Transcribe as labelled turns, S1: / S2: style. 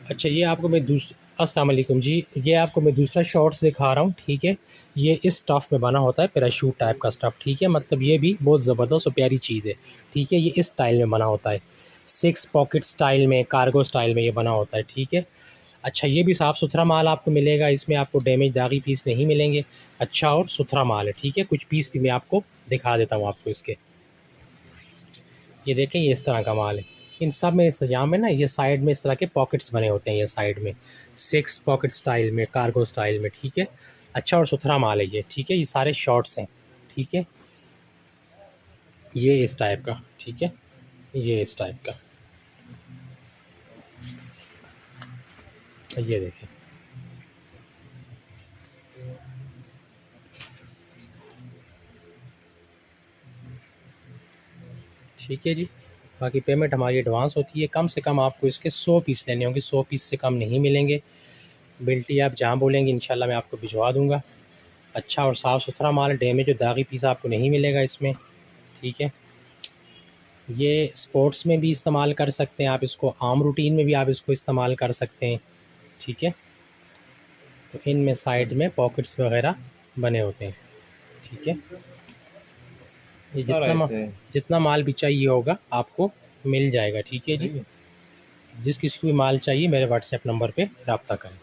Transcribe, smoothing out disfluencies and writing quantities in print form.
S1: अच्छा, ये आपको मैं अस्सलाम वालेकुम जी, ये आपको मैं दूसरा शॉर्ट्स दिखा रहा हूँ, ठीक है। ये इस स्टफ़ में बना होता है, पैराशूट टाइप का स्टफ़, ठीक है। मतलब ये भी बहुत ज़बरदस्त और प्यारी चीज़ है, ठीक है। ये इस स्टाइल में बना होता है, 6 पॉकेट स्टाइल में, कार्गो स्टाइल में ये बना होता है, ठीक है। अच्छा, ये भी साफ़ सुथरा माल आपको मिलेगा, इसमें आपको डैमेज दागी पीस नहीं मिलेंगे। अच्छा और सुथरा माल है, ठीक है। कुछ पीस भी मैं आपको दिखा देता हूँ आपको इसके। ये देखें, ये इस तरह का माल है। इन सब में यहाँ में ना ये साइड में इस तरह के पॉकेट्स बने होते हैं, ये साइड में 6 पॉकेट स्टाइल में, कार्गो स्टाइल में, ठीक है। अच्छा और सुथरा माल है ये, ठीक है। ये सारे शॉर्ट्स हैं, ठीक है। ये इस टाइप का, ठीक है। ये इस टाइप का, ये देखें। ठीक है जी। बाकी पेमेंट हमारी एडवांस होती है। कम से कम आपको इसके 100 पीस लेने होंगे, 100 पीस से कम नहीं मिलेंगे। बिल्टी आप जहाँ बोलेंगे इंशाल्लाह मैं आपको भिजवा दूँगा। अच्छा और साफ़ सुथरा माल, डैमेज और दागी पीस आपको नहीं मिलेगा इसमें, ठीक है। ये स्पोर्ट्स में भी इस्तेमाल कर सकते हैं आप इसको, आम रूटीन में भी आप इसको इस्तेमाल कर सकते हैं, ठीक है। तो इनमें साइड में पॉकेट्स वगैरह बने होते हैं, ठीक है। ये
S2: सर ऐसे
S1: जितना माल भी चाहिए होगा आपको मिल जाएगा, ठीक है जी।
S2: ठीक है।
S1: जिस किसी को भी माल चाहिए मेरे व्हाट्सएप नंबर पे रब्ता करें।